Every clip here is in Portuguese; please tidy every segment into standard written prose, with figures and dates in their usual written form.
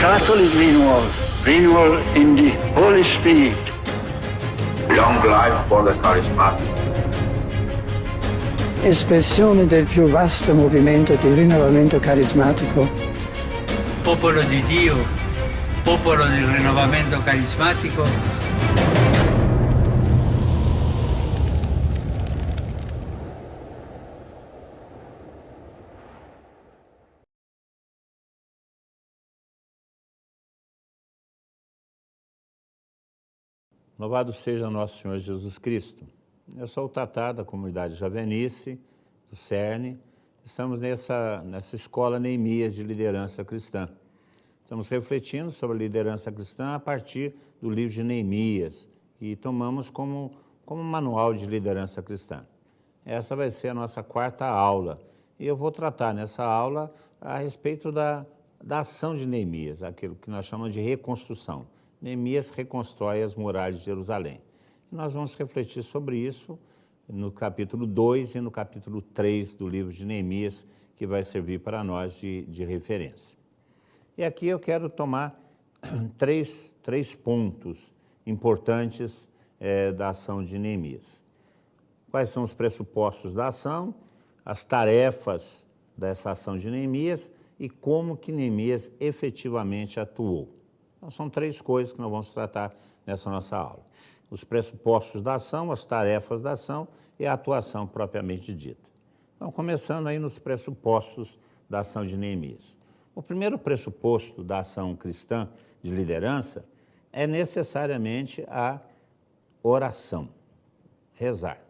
Catholic renewal, renewal in the Holy Spirit. Long life for the charismatic. Espressione del più vasto movimento di rinnovamento carismatico. Popolo di Dio, popolo del rinnovamento carismatico. Louvado seja nosso Senhor Jesus Cristo. Eu sou o Tatá da comunidade Javenice, do CERN. Estamos nessa escola Neemias de liderança cristã. Estamos refletindo sobre a liderança cristã a partir do livro de Neemias e tomamos como manual de liderança cristã. Essa vai ser a nossa quarta aula e eu vou tratar nessa aula a respeito da ação de Neemias, aquilo que nós chamamos de reconstrução. Neemias reconstrói as muralhas de Jerusalém. E nós vamos refletir sobre isso no capítulo 2 e no capítulo 3 do livro de Neemias, que vai servir para nós de referência. E aqui eu quero tomar três pontos importantes da ação de Neemias. Quais são os pressupostos da ação, as tarefas dessa ação de Neemias e como que Neemias efetivamente atuou. Então, são três coisas que nós vamos tratar nessa nossa aula. Os pressupostos da ação, as tarefas da ação e a atuação propriamente dita. Então, começando aí nos pressupostos da ação de Neemias. O primeiro pressuposto da ação cristã de liderança é necessariamente a oração, rezar.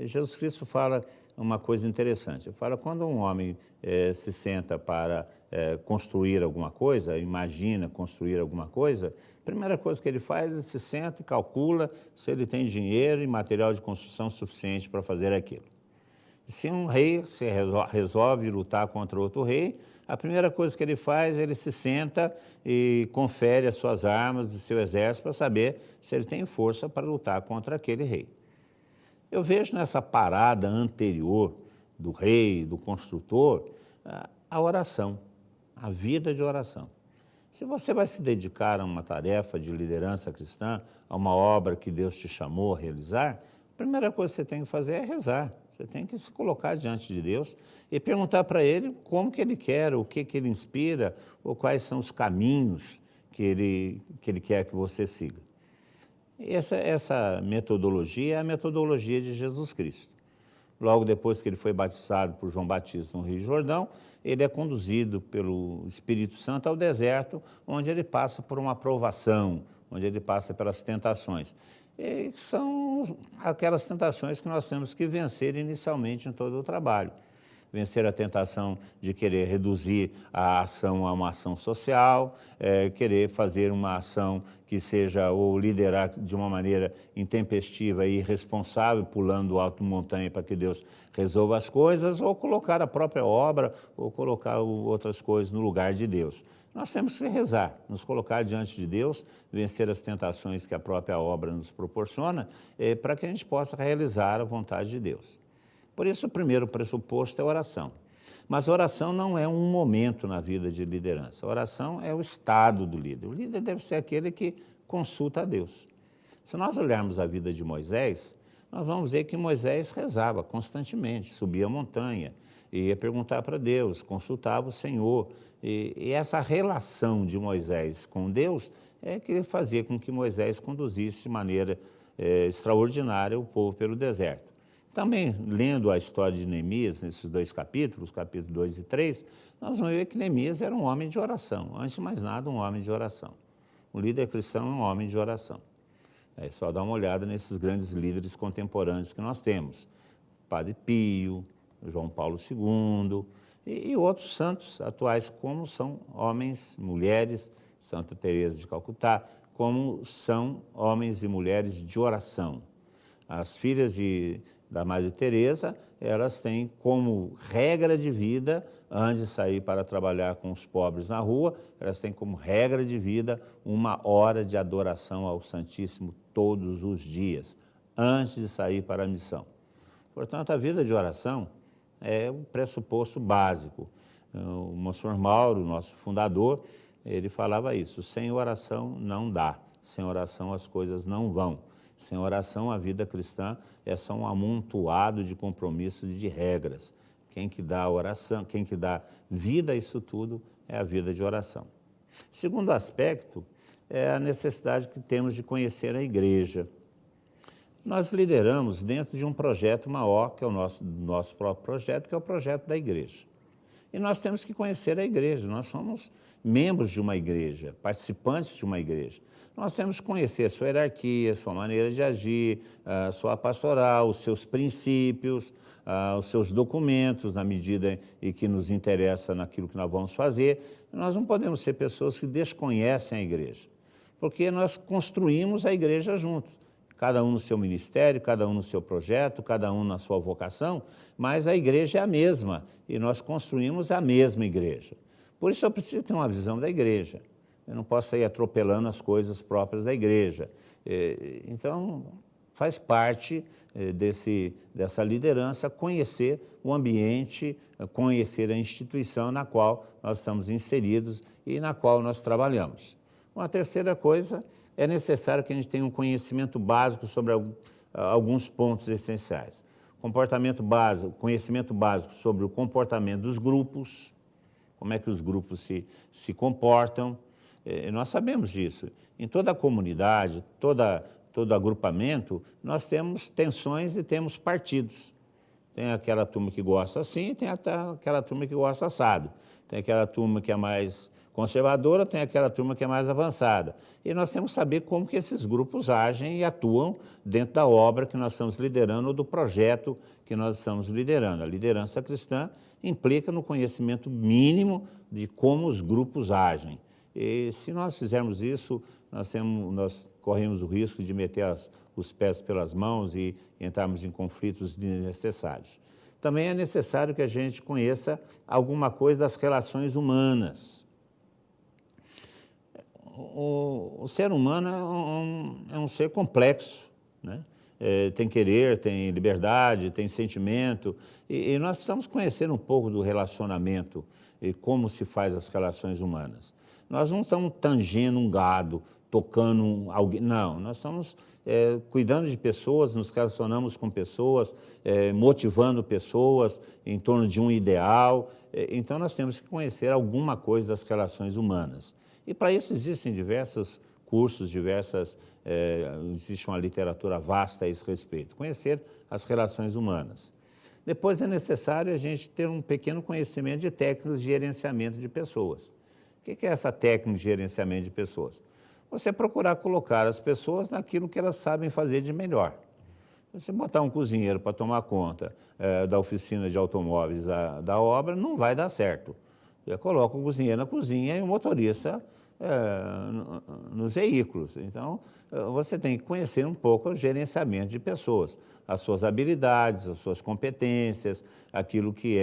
Jesus Cristo fala uma coisa interessante. Ele fala, quando um homem se senta para construir alguma coisa, imagina construir alguma coisa, a primeira coisa que ele faz, ele se senta e calcula se ele tem dinheiro e material de construção suficiente para fazer aquilo. E se um rei resolve lutar contra outro rei, a primeira coisa que ele faz, ele se senta e confere as suas armas e seu exército para saber se ele tem força para lutar contra aquele rei. Eu vejo nessa parada anterior do rei, do construtor, a oração, a vida de oração. Se você vai se dedicar a uma tarefa de liderança cristã, a uma obra que Deus te chamou a realizar, a primeira coisa que você tem que fazer é rezar. Você tem que se colocar diante de Deus e perguntar para Ele como que Ele quer, o que Ele inspira, ou quais são os caminhos que Ele quer que você siga. Essa metodologia é a metodologia de Jesus Cristo. Logo depois que ele foi batizado por João Batista no Rio Jordão, ele é conduzido pelo Espírito Santo ao deserto, onde ele passa por uma provação, onde ele passa pelas tentações. E são aquelas tentações que nós temos que vencer inicialmente em todo o trabalho. Vencer a tentação de querer reduzir a ação a uma ação social, querer fazer uma ação que seja, ou liderar de uma maneira intempestiva e irresponsável, pulando do alto montanha para que Deus resolva as coisas, ou colocar a própria obra, ou colocar outras coisas no lugar de Deus. Nós temos que rezar, nos colocar diante de Deus, vencer as tentações que a própria obra nos proporciona, para que a gente possa realizar a vontade de Deus. Por isso, o primeiro pressuposto é a oração. Mas a oração não é um momento na vida de liderança. A oração é o estado do líder. O líder deve ser aquele que consulta a Deus. Se nós olharmos a vida de Moisés, nós vamos ver que Moisés rezava constantemente, subia a montanha, ia perguntar para Deus, consultava o Senhor. E essa relação de Moisés com Deus é que fazia com que Moisés conduzisse de maneira extraordinária o povo pelo deserto. Também, lendo a história de Neemias, nesses dois capítulos, capítulo 2 e 3, nós vamos ver que Neemias era um homem de oração. Antes de mais nada, um homem de oração. Um líder cristão é um homem de oração. É só dar uma olhada nesses grandes líderes contemporâneos que nós temos. Padre Pio, João Paulo II e outros santos atuais, como são homens, mulheres, Santa Teresa de Calcutá, como são homens e mulheres de oração. As filhas da Madre Teresa, elas têm como regra de vida, antes de sair para trabalhar com os pobres na rua, elas têm como regra de vida 1 hora de adoração ao Santíssimo todos os dias, antes de sair para a missão. Portanto, a vida de oração é um pressuposto básico. O Monsenhor Mauro, nosso fundador, ele falava isso: sem oração não dá, sem oração as coisas não vão. Sem oração, a vida cristã é só um amontoado de compromissos e de regras. Quem que dá oração, quem que dá vida a isso tudo é a vida de oração. Segundo aspecto é a necessidade que temos de conhecer a igreja. Nós lideramos dentro de um projeto maior, que é o nosso próprio projeto, que é o projeto da igreja. E nós temos que conhecer a igreja, nós somos membros de uma igreja, participantes de uma igreja. Nós temos que conhecer a sua hierarquia, a sua maneira de agir, a sua pastoral, os seus princípios, os seus documentos, na medida em que nos interessa naquilo que nós vamos fazer. Nós não podemos ser pessoas que desconhecem a igreja, porque nós construímos a igreja juntos. Cada um no seu ministério, cada um no seu projeto, cada um na sua vocação, mas a igreja é a mesma e nós construímos a mesma igreja. Por isso eu preciso ter uma visão da igreja. Eu não posso ir atropelando as coisas próprias da igreja. Então, faz parte dessa liderança conhecer o ambiente, conhecer a instituição na qual nós estamos inseridos e na qual nós trabalhamos. Uma terceira coisa, é necessário que a gente tenha um conhecimento básico sobre alguns pontos essenciais. Comportamento básico, conhecimento básico sobre o comportamento dos grupos, como é que os grupos se comportam. Nós sabemos disso. Em toda a comunidade, todo agrupamento, nós temos tensões e temos partidos. Tem aquela turma que gosta assim, tem aquela turma que gosta assado. Tem aquela turma que é mais conservadora, tem aquela turma que é mais avançada. E nós temos que saber como que esses grupos agem e atuam dentro da obra que nós estamos liderando ou do projeto que nós estamos liderando. A liderança cristã implica no conhecimento mínimo de como os grupos agem. E se nós fizermos isso, nós corremos o risco de meter os pés pelas mãos e entrarmos em conflitos desnecessários. Também é necessário que a gente conheça alguma coisa das relações humanas. O ser humano é um ser complexo, né? Tem querer, tem liberdade, tem sentimento, e nós precisamos conhecer um pouco do relacionamento e como se faz as relações humanas. Nós não estamos tangendo um gado, tocando alguém, não, nós estamos cuidando de pessoas, nos relacionamos com pessoas, motivando pessoas em torno de um ideal, então nós temos que conhecer alguma coisa das relações humanas. E para isso existem diversos cursos, existe uma literatura vasta a esse respeito, conhecer as relações humanas. Depois é necessário a gente ter um pequeno conhecimento de técnicas de gerenciamento de pessoas. O que é essa técnica de gerenciamento de pessoas? Você procurar colocar as pessoas naquilo que elas sabem fazer de melhor. Você botar um cozinheiro para tomar conta da oficina de automóveis da obra, não vai dar certo. Você coloca o cozinheiro na cozinha e o motorista nos veículos. Então, você tem que conhecer um pouco o gerenciamento de pessoas, as suas habilidades, as suas competências, aquilo que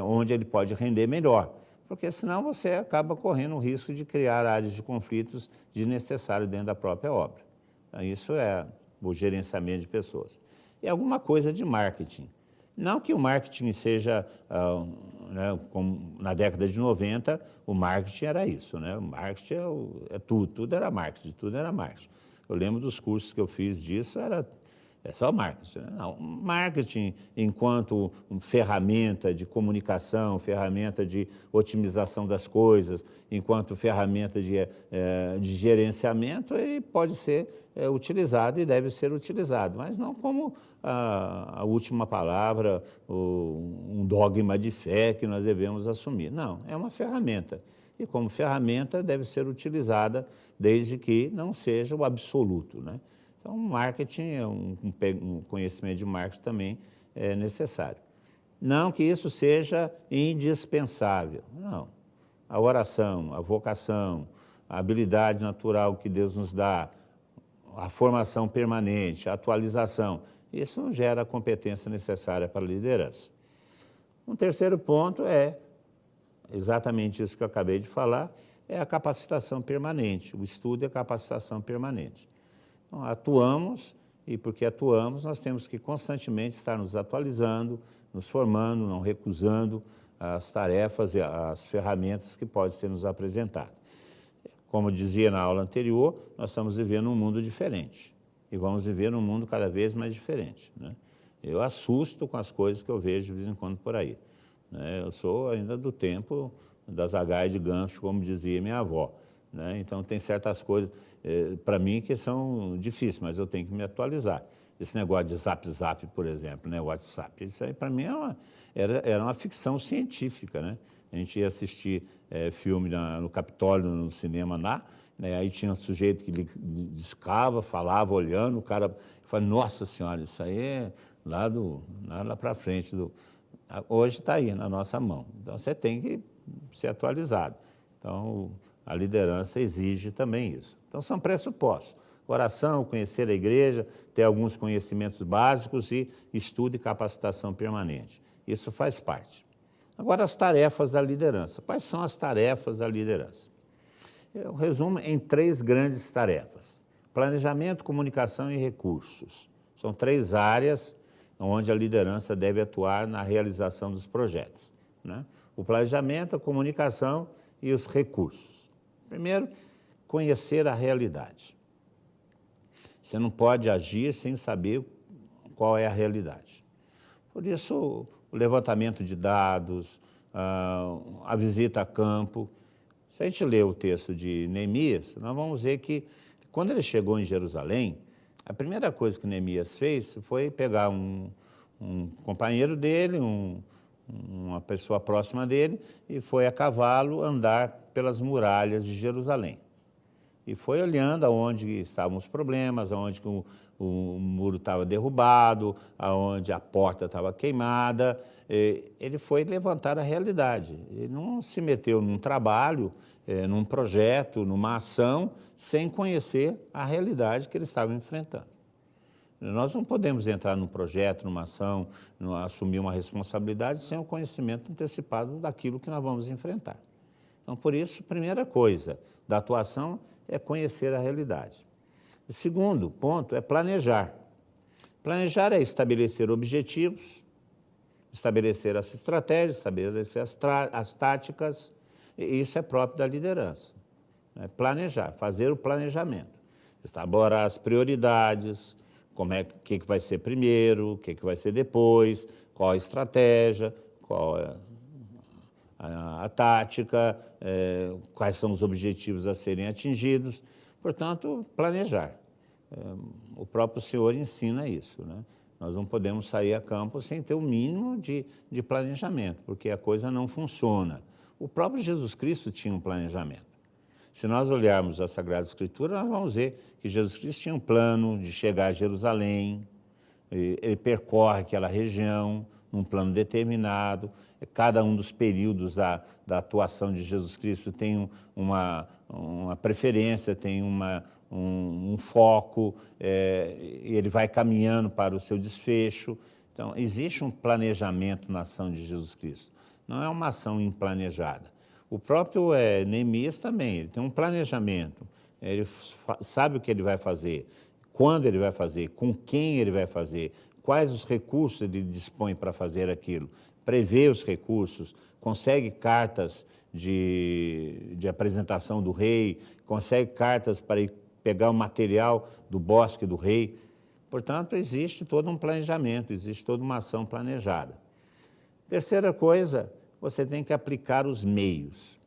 onde ele pode render melhor. Porque senão você acaba correndo o risco de criar áreas de conflitos desnecessários dentro da própria obra. Então, isso é o gerenciamento de pessoas. E alguma coisa de marketing. Não que o marketing seja, como na década de 90, o marketing era isso, né? O marketing tudo era marketing, tudo era marketing. Eu lembro dos cursos que eu fiz disso, é só marketing. Não, marketing enquanto ferramenta de comunicação, ferramenta de otimização das coisas, enquanto ferramenta de gerenciamento, ele pode ser utilizado e deve ser utilizado, mas não como a última palavra, um dogma de fé que nós devemos assumir. Não, é uma ferramenta. E como ferramenta deve ser utilizada desde que não seja o absoluto, né? Então, marketing, um conhecimento de marketing também é necessário. Não que isso seja indispensável, não. A oração, a vocação, a habilidade natural que Deus nos dá, a formação permanente, a atualização, isso gera a competência necessária para a liderança. Um terceiro ponto é exatamente isso que eu acabei de falar, é a capacitação permanente, o estudo e a capacitação permanente. Então, atuamos, e porque atuamos, nós temos que constantemente estar nos atualizando, nos formando, não recusando as tarefas e as ferramentas que podem ser nos apresentadas. Como dizia na aula anterior, nós estamos vivendo um mundo diferente e vamos viver um mundo cada vez mais diferente, né? Eu assusto com as coisas que eu vejo de vez em quando por aí, né? Eu sou ainda do tempo das agaias de gancho, como dizia minha avó, né? Então tem certas coisas para mim que são difíceis, mas eu tenho que me atualizar. Esse negócio de zap, por exemplo, né? WhatsApp, isso aí para mim era uma ficção científica, né? A gente ia assistir filme no Capitólio, no cinema né? Aí tinha um sujeito que discava, falava, olhando, o cara falava, nossa senhora, isso aí é lá para frente. Hoje está aí na nossa mão, então você tem que ser atualizado. Então a liderança exige também isso. Então são pressupostos: oração, conhecer a igreja, ter alguns conhecimentos básicos e estudo e capacitação permanente. Isso faz parte. Agora, as tarefas da liderança. Quais são as tarefas da liderança? Eu resumo em 3 grandes tarefas: planejamento, comunicação e recursos. São 3 áreas onde a liderança deve atuar na realização dos projetos, né? O planejamento, a comunicação e os recursos. Primeiro, conhecer a realidade. Você não pode agir sem saber qual é a realidade. Por isso, o levantamento de dados, a visita a campo. Se a gente ler o texto de Neemias, nós vamos ver que, quando ele chegou em Jerusalém, a primeira coisa que Neemias fez foi pegar um companheiro dele, uma pessoa próxima dele, e foi a cavalo andar pelas muralhas de Jerusalém. E foi olhando aonde estavam os problemas, aonde o muro estava derrubado, aonde a porta estava queimada. Ele foi levantar a realidade. Ele não se meteu num trabalho, num projeto, numa ação, sem conhecer a realidade que ele estava enfrentando. Nós não podemos entrar num projeto, numa ação, assumir uma responsabilidade sem o conhecimento antecipado daquilo que nós vamos enfrentar. Então, por isso, a primeira coisa da atuação é conhecer a realidade. O segundo ponto é planejar. Planejar é estabelecer objetivos, estabelecer as estratégias, estabelecer as táticas, e isso é próprio da liderança, né? Planejar, fazer o planejamento, estabelecer as prioridades, o que vai ser primeiro, o que vai ser depois, qual a estratégia, qual é a tática, quais são os objetivos a serem atingidos. Portanto, planejar. O próprio Senhor ensina isso, né? Nós não podemos sair a campo sem ter o mínimo de planejamento, porque a coisa não funciona. O próprio Jesus Cristo tinha um planejamento. Se nós olharmos a Sagrada Escritura, nós vamos ver que Jesus Cristo tinha um plano de chegar a Jerusalém, ele percorre aquela região num plano determinado. Cada um dos períodos da atuação de Jesus Cristo tem uma preferência, tem um foco, e ele vai caminhando para o seu desfecho. Então, existe um planejamento na ação de Jesus Cristo. Não é uma ação implanejada. O próprio Neemias também, ele tem um planejamento. Ele sabe o que ele vai fazer, quando ele vai fazer, com quem ele vai fazer, quais os recursos ele dispõe para fazer aquilo. Prevê os recursos, consegue cartas de apresentação do rei, consegue cartas para ir pegar o material do bosque do rei. Portanto, existe todo um planejamento, existe toda uma ação planejada. Terceira coisa, você tem que aplicar os meios,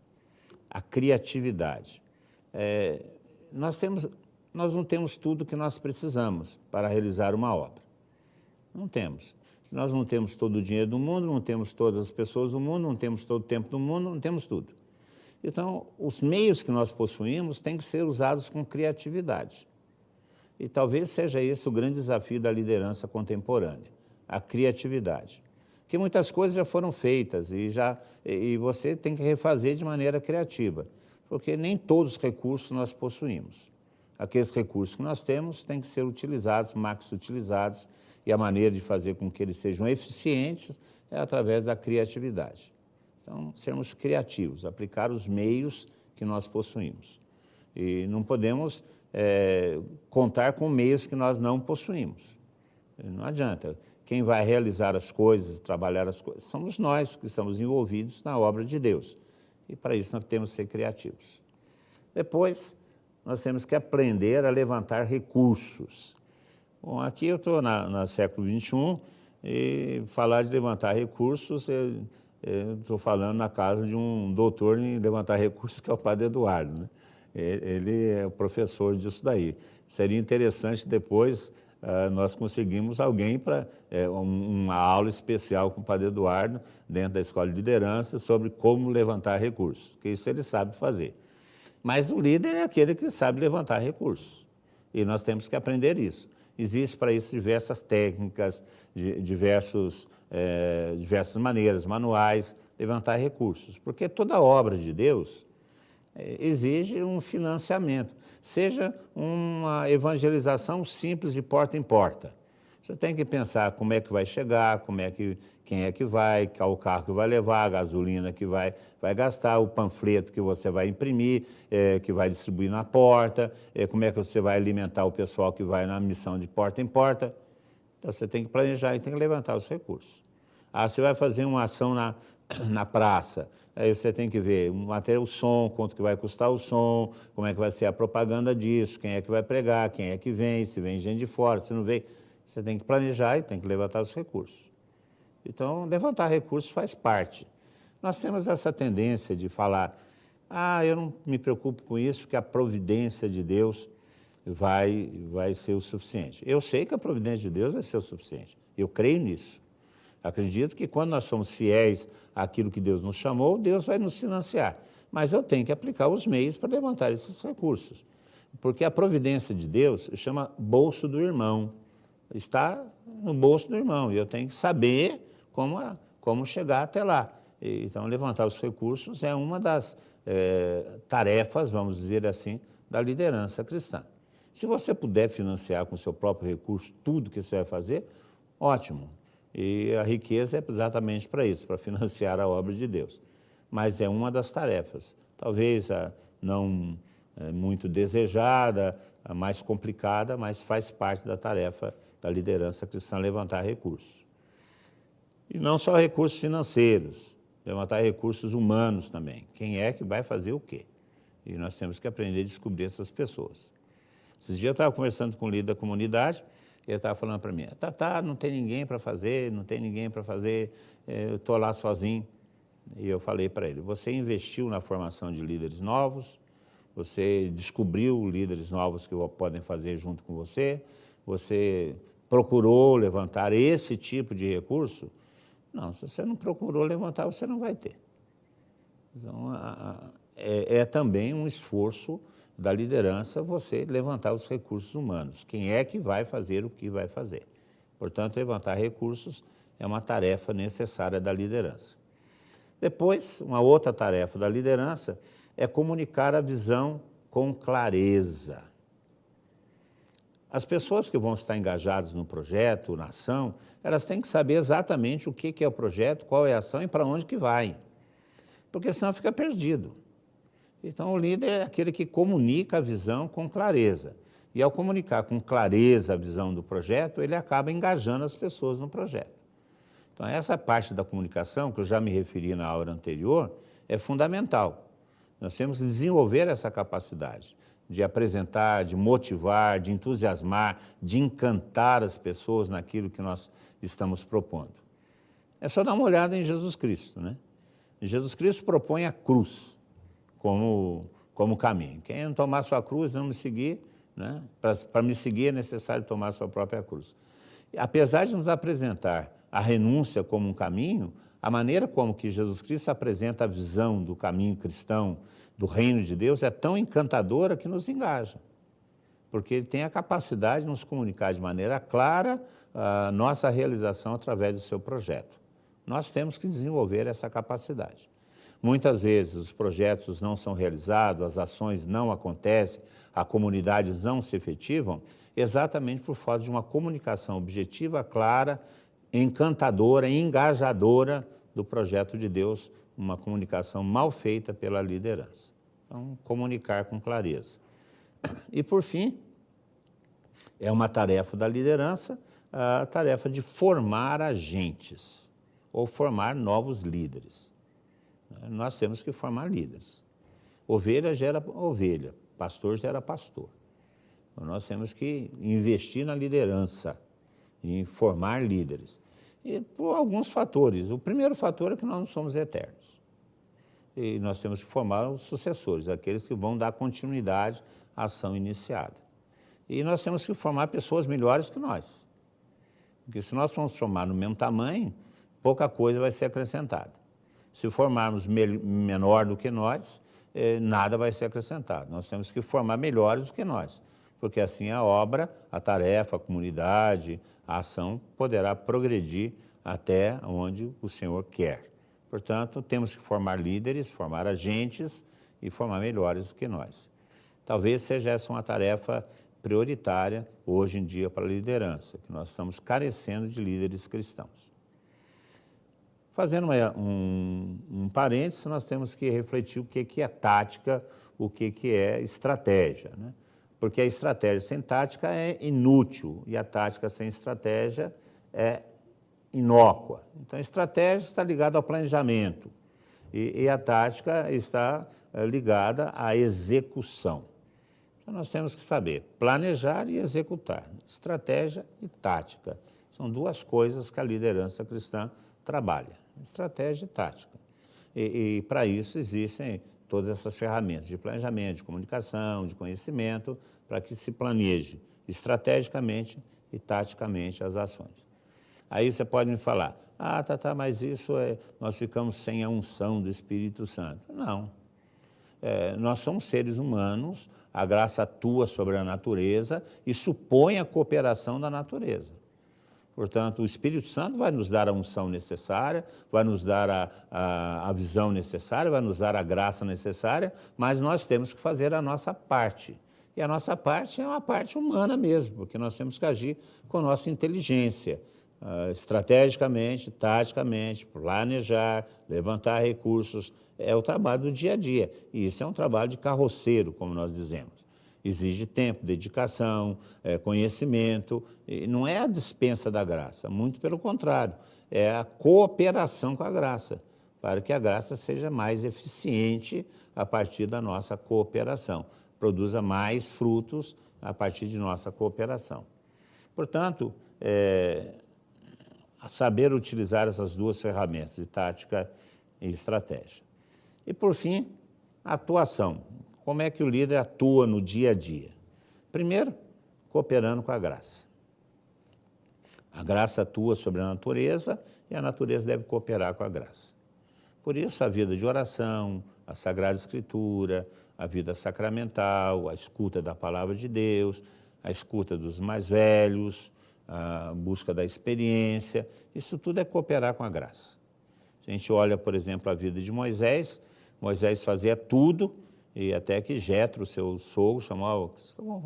a criatividade. Nós não temos tudo o que nós precisamos para realizar uma obra. Não temos. Nós não temos todo o dinheiro do mundo, não temos todas as pessoas do mundo, não temos todo o tempo do mundo, não temos tudo. Então, os meios que nós possuímos têm que ser usados com criatividade. E talvez seja esse o grande desafio da liderança contemporânea, a criatividade. Porque muitas coisas já foram feitas e você tem que refazer de maneira criativa, porque nem todos os recursos nós possuímos. Aqueles recursos que nós temos têm que ser utilizados, max-utilizados, e a maneira de fazer com que eles sejam eficientes é através da criatividade. Então, sermos criativos, aplicar os meios que nós possuímos. E não podemos contar com meios que nós não possuímos. Não adianta. Quem vai realizar as coisas, trabalhar as coisas, somos nós que estamos envolvidos na obra de Deus. E para isso nós temos que ser criativos. Depois, nós temos que aprender a levantar recursos. Bom, aqui eu estou no século XXI e falar de levantar recursos, eu estou falando na casa de um doutor em levantar recursos, que é o Padre Eduardo, né? Ele é o professor disso daí. Seria interessante depois nós conseguimos alguém para uma aula especial com o Padre Eduardo dentro da Escola de Liderança sobre como levantar recursos, que isso ele sabe fazer. Mas o líder é aquele que sabe levantar recursos e nós temos que aprender isso. Existem para isso diversas técnicas, diversas maneiras, manuais, levantar recursos, porque toda obra de Deus exige um financiamento, seja uma evangelização simples de porta em porta. Você tem que pensar como é que vai chegar, quem é que vai, qual o carro que vai levar, a gasolina que vai gastar, o panfleto que você vai imprimir, que vai distribuir na porta, como é que você vai alimentar o pessoal que vai na missão de porta em porta. Então você tem que planejar e tem que levantar os recursos. Você vai fazer uma ação na praça, aí você tem que ver até o som, quanto que vai custar o som, como é que vai ser a propaganda disso, quem é que vai pregar, quem é que vem, se vem gente de fora, se não vem. Você tem que planejar e tem que levantar os recursos. Então, levantar recursos faz parte. Nós temos essa tendência de falar, eu não me preocupo com isso, que a providência de Deus vai ser o suficiente. Eu sei que a providência de Deus vai ser o suficiente. Eu creio nisso. Acredito que quando nós somos fiéis àquilo que Deus nos chamou, Deus vai nos financiar. Mas eu tenho que aplicar os meios para levantar esses recursos. Porque a providência de Deus chama bolso do irmão. Está no bolso do irmão e eu tenho que saber como chegar até lá. Então, levantar os recursos é uma das tarefas, vamos dizer assim, da liderança cristã. Se você puder financiar com o seu próprio recurso tudo que você vai fazer, ótimo. E a riqueza é exatamente para isso, para financiar a obra de Deus. Mas é uma das tarefas, talvez não muito desejada, a mais complicada, mas faz parte da tarefa da liderança cristã levantar recursos. E não só recursos financeiros, levantar recursos humanos também. Quem é que vai fazer o quê? E nós temos que aprender a descobrir essas pessoas. Esses dias eu estava conversando com o líder da comunidade, ele estava falando para mim, Tatá, não tem ninguém para fazer, eu estou lá sozinho. E eu falei para ele, você investiu na formação de líderes novos, você descobriu líderes novos que podem fazer junto com você, você procurou levantar esse tipo de recurso? Não, se você não procurou levantar, você não vai ter. Então, é também um esforço da liderança você levantar os recursos humanos. Quem é que vai fazer o que vai fazer? Portanto, levantar recursos é uma tarefa necessária da liderança. Depois, uma outra tarefa da liderança é comunicar a visão com clareza. As pessoas que vão estar engajadas no projeto, na ação, elas têm que saber exatamente o que é o projeto, qual é a ação e para onde que vai. Porque senão fica perdido. Então, o líder é aquele que comunica a visão com clareza. E ao comunicar com clareza a visão do projeto, ele acaba engajando as pessoas no projeto. Então, essa parte da comunicação, que eu já me referi na aula anterior, é fundamental. Nós temos que desenvolver essa capacidade de apresentar, de motivar, de entusiasmar, de encantar as pessoas naquilo que nós estamos propondo. É só dar uma olhada em Jesus Cristo, né? Jesus Cristo propõe a cruz como caminho. Quem não tomar sua cruz, não me seguir, né? Para me seguir é necessário tomar sua própria cruz. Apesar de nos apresentar a renúncia como um caminho, a maneira como que Jesus Cristo apresenta a visão do caminho cristão, do reino de Deus, é tão encantadora que nos engaja. Porque ele tem a capacidade de nos comunicar de maneira clara a nossa realização através do seu projeto. Nós temos que desenvolver essa capacidade. Muitas vezes os projetos não são realizados, as ações não acontecem, a comunidade não se efetivam, exatamente por falta de uma comunicação objetiva, clara, encantadora, engajadora do projeto de Deus, uma comunicação mal feita pela liderança. Então, comunicar com clareza. E, por fim, é uma tarefa da liderança, a tarefa de formar agentes, ou formar novos líderes. Nós temos que formar líderes. Ovelha gera ovelha, pastor gera pastor. Então, nós temos que investir na liderança, em formar líderes. E por alguns fatores. O primeiro fator é que nós não somos eternos. E nós temos que formar os sucessores, aqueles que vão dar continuidade à ação iniciada. E nós temos que formar pessoas melhores que nós. Porque se nós formos formar no mesmo tamanho, pouca coisa vai ser acrescentada. Se formarmos menor do que nós, nada vai ser acrescentado. Nós temos que formar melhores do que nós, porque assim a obra, a tarefa, a comunidade, a ação poderá progredir até onde o Senhor quer. Portanto, temos que formar líderes, formar agentes e formar melhores do que nós. Talvez seja essa uma tarefa prioritária hoje em dia para a liderança, que nós estamos carecendo de líderes cristãos. Fazendo um parênteses, nós temos que refletir o que é tática, o que é estratégia, né? Porque a estratégia sem tática é inútil e a tática sem estratégia é inócua. Então, a estratégia está ligada ao planejamento e a tática está ligada à execução. Então, nós temos que saber planejar e executar, estratégia e tática. São duas coisas que a liderança cristã trabalha, estratégia e tática. E para isso existem todas essas ferramentas de planejamento, de comunicação, de conhecimento, para que se planeje estrategicamente e taticamente as ações. Aí você pode me falar, mas isso nós ficamos sem a unção do Espírito Santo. Não. Nós somos seres humanos, a graça atua sobre a natureza e supõe a cooperação da natureza. Portanto, o Espírito Santo vai nos dar a unção necessária, vai nos dar a visão necessária, vai nos dar a graça necessária, mas nós temos que fazer a nossa parte. E a nossa parte é uma parte humana mesmo, porque nós temos que agir com nossa inteligência, estrategicamente, taticamente, planejar, levantar recursos. É o trabalho do dia a dia. E isso é um trabalho de carroceiro, como nós dizemos. Exige tempo, dedicação, conhecimento, e não é a dispensa da graça, muito pelo contrário, é a cooperação com a graça, para que a graça seja mais eficiente a partir da nossa cooperação, produza mais frutos a partir de nossa cooperação. Portanto, saber utilizar essas duas ferramentas, de tática e estratégia. E, por fim, a atuação. Como é que o líder atua no dia a dia? Primeiro, cooperando com a graça. A graça atua sobre a natureza e a natureza deve cooperar com a graça. Por isso, a vida de oração, a Sagrada Escritura, a vida sacramental, a escuta da palavra de Deus, a escuta dos mais velhos, a busca da experiência, isso tudo é cooperar com a graça. Se a gente olha, por exemplo, a vida de Moisés, Moisés fazia tudo, e até que Jetro, seu sogro, chamava, vamos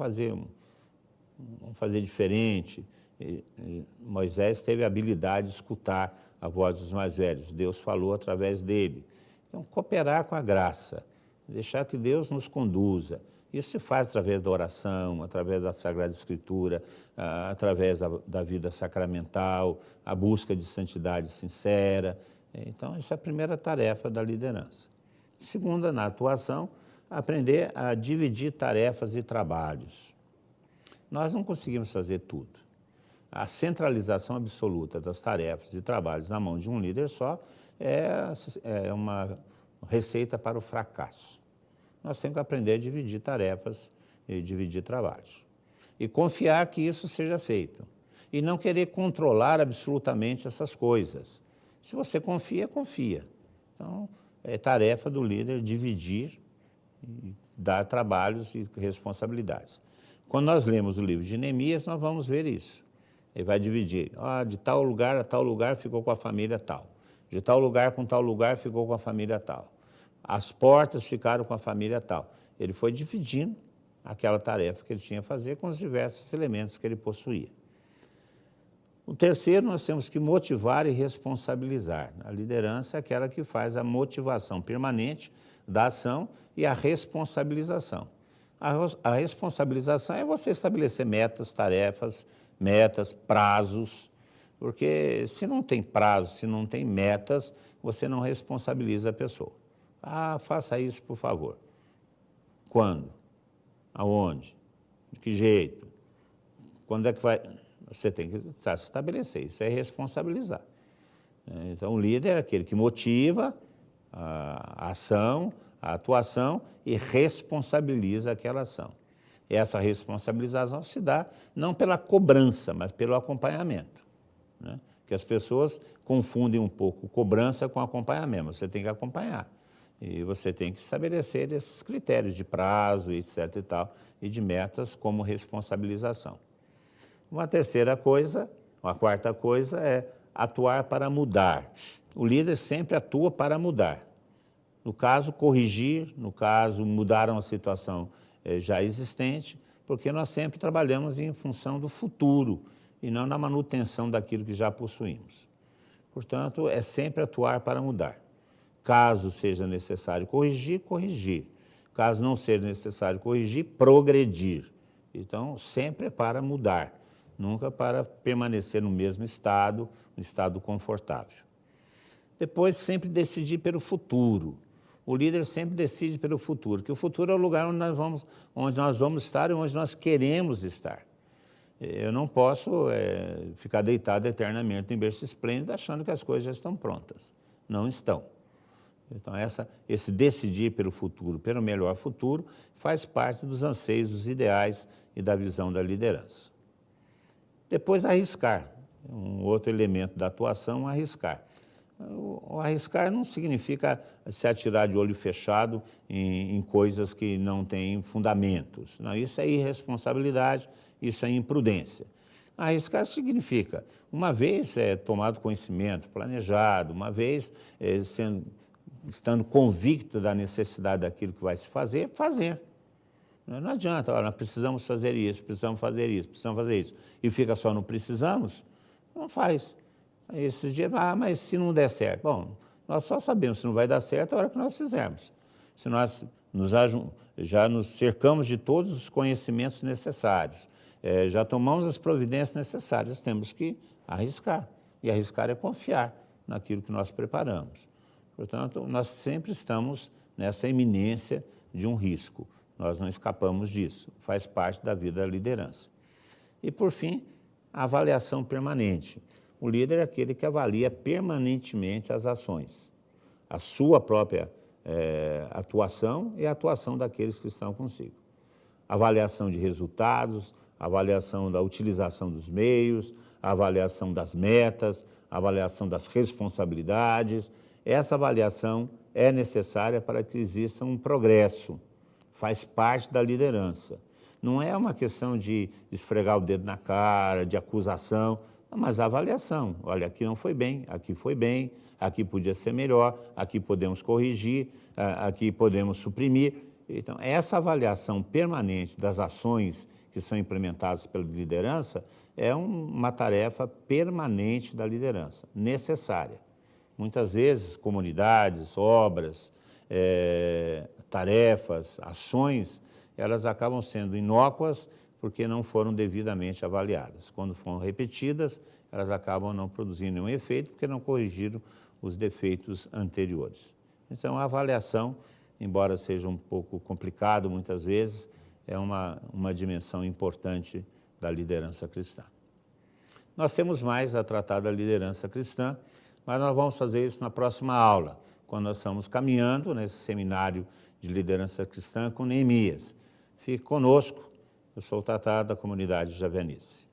fazer diferente. E Moisés teve a habilidade de escutar a voz dos mais velhos, Deus falou através dele. Então, cooperar com a graça, deixar que Deus nos conduza. Isso se faz através da oração, através da Sagrada Escritura, através da vida sacramental, a busca de santidade sincera. Então, essa é a primeira tarefa da liderança. Segunda, na atuação, aprender a dividir tarefas e trabalhos. Nós não conseguimos fazer tudo. A centralização absoluta das tarefas e trabalhos na mão de um líder só é uma receita para o fracasso. Nós temos que aprender a dividir tarefas e dividir trabalhos. E confiar que isso seja feito. E não querer controlar absolutamente essas coisas. Se você confia, confia. Então, é tarefa do líder dividir e dar trabalhos e responsabilidades. Quando nós lemos o livro de Neemias, nós vamos ver isso. Ele vai dividir, de tal lugar a tal lugar ficou com a família tal, de tal lugar com tal lugar ficou com a família tal, as portas ficaram com a família tal. Ele foi dividindo aquela tarefa que ele tinha a fazer com os diversos elementos que ele possuía. O terceiro, nós temos que motivar e responsabilizar. A liderança é aquela que faz a motivação permanente da ação e a responsabilização. A responsabilização é você estabelecer metas, tarefas, prazos, porque se não tem prazo, se não tem metas, você não responsabiliza a pessoa. Faça isso, por favor. Quando? Aonde? De que jeito? Quando é que vai? Você tem que se estabelecer, isso é responsabilizar. Então, o líder é aquele que motiva a ação, a atuação e responsabiliza aquela ação. E essa responsabilização se dá não pela cobrança, mas pelo acompanhamento, né? Que as pessoas confundem um pouco cobrança com acompanhamento. Você tem que acompanhar e você tem que estabelecer esses critérios de prazo, etc. e tal, e de metas como responsabilização. Uma terceira coisa, uma quarta coisa é atuar para mudar. O líder sempre atua para mudar. No caso, corrigir, no caso, mudar uma situação já existente, porque nós sempre trabalhamos em função do futuro e não na manutenção daquilo que já possuímos. Portanto, é sempre atuar para mudar. Caso seja necessário corrigir, corrigir. Caso não seja necessário corrigir, progredir. Então, sempre é para mudar, nunca para permanecer no mesmo estado, um estado confortável. Depois, sempre decidir pelo futuro. O líder sempre decide pelo futuro, que o futuro é o lugar onde nós vamos estar e onde nós queremos estar. Eu não posso ficar deitado eternamente em berço esplêndido achando que as coisas já estão prontas. Não estão. Então, esse decidir pelo futuro, pelo melhor futuro, faz parte dos anseios, dos ideais e da visão da liderança. Depois, arriscar. Um outro elemento da atuação, arriscar. O arriscar não significa se atirar de olho fechado em coisas que não têm fundamentos. Não, isso é irresponsabilidade, isso é imprudência. Arriscar significa, uma vez tomado conhecimento, planejado, uma vez estando convicto da necessidade daquilo que vai se fazer, fazer. Não adianta, olha, nós precisamos fazer isso, precisamos fazer isso, precisamos fazer isso. E fica só no precisamos, não faz. Esses dias, mas se não der certo? Bom, nós só sabemos se não vai dar certo a hora que nós fizermos. Se nós já nos cercamos de todos os conhecimentos necessários, já tomamos as providências necessárias, temos que arriscar. E arriscar é confiar naquilo que nós preparamos. Portanto, nós sempre estamos nessa iminência de um risco. Nós não escapamos disso, faz parte da vida da liderança. E, por fim, a avaliação permanente. O líder é aquele que avalia permanentemente as ações, a sua própria atuação e a atuação daqueles que estão consigo. Avaliação de resultados, avaliação da utilização dos meios, avaliação das metas, avaliação das responsabilidades. Essa avaliação é necessária para que exista um progresso, faz parte da liderança. Não é uma questão de esfregar o dedo na cara, de acusação, mas a avaliação. Olha, aqui não foi bem, aqui podia ser melhor, aqui podemos corrigir, aqui podemos suprimir. Então, essa avaliação permanente das ações que são implementadas pela liderança é uma tarefa permanente da liderança, necessária. Muitas vezes, comunidades, obras, tarefas, ações, elas acabam sendo inócuas porque não foram devidamente avaliadas. Quando foram repetidas, elas acabam não produzindo nenhum efeito porque não corrigiram os defeitos anteriores. Então, a avaliação, embora seja um pouco complicado muitas vezes, é uma dimensão importante da liderança cristã. Nós temos mais a tratar da liderança cristã, mas nós vamos fazer isso na próxima aula, quando nós estamos caminhando nesse seminário de liderança cristã com Neemias. Fique conosco, eu sou o Tatá da comunidade Javenice.